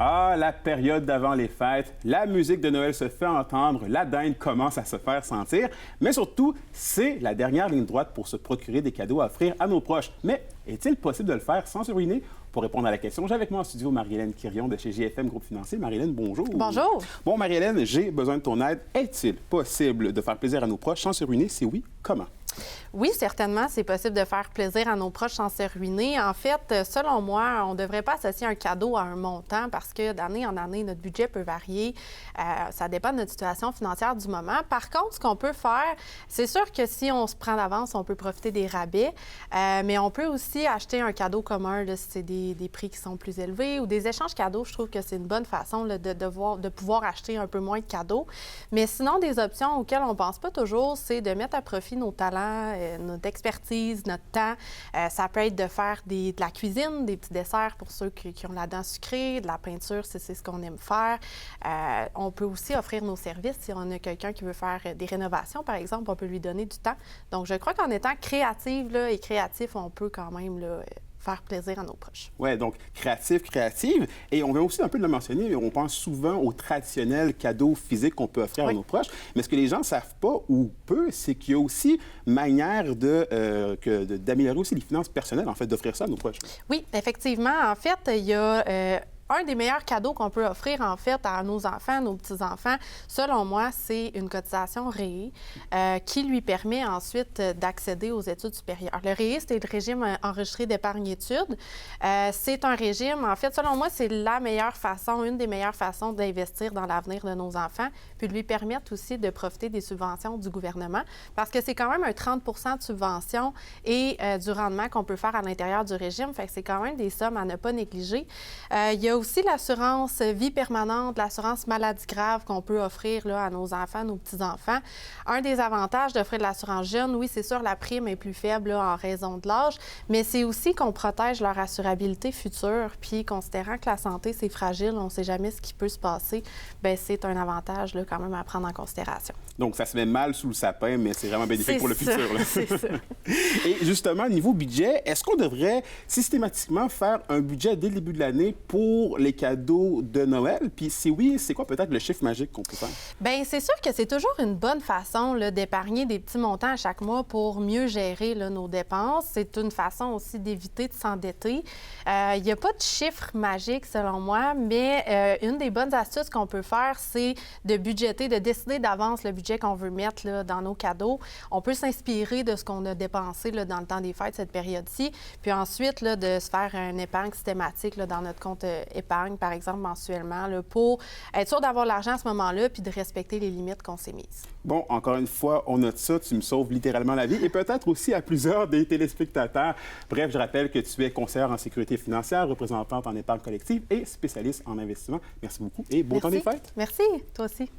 Ah, la période d'avant les fêtes, la musique de Noël se fait entendre, la dinde commence à se faire sentir, mais surtout, c'est la dernière ligne droite pour se procurer des cadeaux à offrir à nos proches. Mais est-il possible de le faire sans se ruiner? Pour répondre à la question, j'ai avec moi en studio Marie-Hélène Quirion de chez GFM Groupe Financier. Marie-Hélène, bonjour. Bonjour. Bon, Marie-Hélène, j'ai besoin de ton aide. Est-il possible de faire plaisir à nos proches sans se ruiner? Si oui, comment? Oui, certainement, c'est possible de faire plaisir à nos proches sans se ruiner. En fait, selon moi, on ne devrait pas associer un cadeau à un montant parce que d'année en année, notre budget peut varier. Ça dépend de notre situation financière du moment. Par contre, ce qu'on peut faire, c'est sûr que si on se prend d'avance, on peut profiter des rabais, mais on peut aussi acheter un cadeau commun là, si c'est des prix qui sont plus élevés ou des échanges cadeaux. Je trouve que c'est une bonne façon là, de pouvoir acheter un peu moins de cadeaux. Mais sinon, des options auxquelles on ne pense pas toujours, c'est de mettre à profit nos talents, notre expertise, notre temps. Ça peut être de faire de la cuisine, des petits desserts pour ceux qui ont la dent sucrée, de la peinture si c'est ce qu'on aime faire. On peut aussi offrir nos services si on a quelqu'un qui veut faire des rénovations, par exemple, on peut lui donner du temps. Donc, je crois qu'en étant créative là, et créatif, on peut quand même là, faire plaisir à nos proches. Oui, donc créative. Et on vient aussi un peu de le mentionner, on pense souvent aux traditionnels cadeaux physiques qu'on peut offrir à nos proches. Mais ce que les gens ne savent pas ou peu, c'est qu'il y a aussi manière d'améliorer aussi les finances personnelles, en fait, d'offrir ça à nos proches. Oui, effectivement. En fait, il y a... un des meilleurs cadeaux qu'on peut offrir, en fait, à nos enfants, nos petits-enfants, selon moi, c'est une cotisation REE qui lui permet ensuite d'accéder aux études supérieures. Le REE, c'est le régime enregistré d'épargne-études. C'est un régime, en fait, selon moi, c'est la meilleure façon, une des meilleures façons d'investir dans l'avenir de nos enfants, puis de lui permettre aussi de profiter des subventions du gouvernement, parce que c'est quand même un 30 de subvention et du rendement qu'on peut faire à l'intérieur du régime. Fait que c'est quand même des sommes à ne pas négliger. Il y a aussi l'assurance vie permanente, l'assurance maladie grave qu'on peut offrir là, à nos enfants, nos petits-enfants. Un des avantages d'offrir de l'assurance jeune, oui, c'est sûr, la prime est plus faible là, en raison de l'âge, mais c'est aussi qu'on protège leur assurabilité future. Puis, considérant que la santé, c'est fragile, on ne sait jamais ce qui peut se passer, bien, c'est un avantage là, quand même à prendre en considération. Donc, ça se met mal sous le sapin, mais c'est vraiment bénéfique pour le futur. Là. C'est ça. Et justement, niveau budget, est-ce qu'on devrait systématiquement faire un budget dès le début de l'année pour les cadeaux de Noël? Puis si oui, c'est quoi peut-être le chiffre magique qu'on peut faire? Bien, c'est sûr que c'est toujours une bonne façon là, d'épargner des petits montants à chaque mois pour mieux gérer là, nos dépenses. C'est une façon aussi d'éviter de s'endetter. Il n'y a pas de chiffre magique selon moi, mais une des bonnes astuces qu'on peut faire, c'est de budgéter, de décider d'avance le budget qu'on veut mettre là, dans nos cadeaux. On peut s'inspirer de ce qu'on a dépensé là, dans le temps des fêtes, cette période-ci, puis ensuite là, de se faire une épargne systématique là, dans notre compte épargne, par exemple, mensuellement, là, pour être sûr d'avoir l'argent à ce moment-là puis de respecter les limites qu'on s'est mises. Bon, encore une fois, on note ça, tu me sauves littéralement la vie et peut-être aussi à plusieurs des téléspectateurs. Bref, je rappelle que tu es conseillère en sécurité financière, représentante en épargne collective et spécialiste en investissement. Merci beaucoup et bon temps des fêtes. Merci, toi aussi.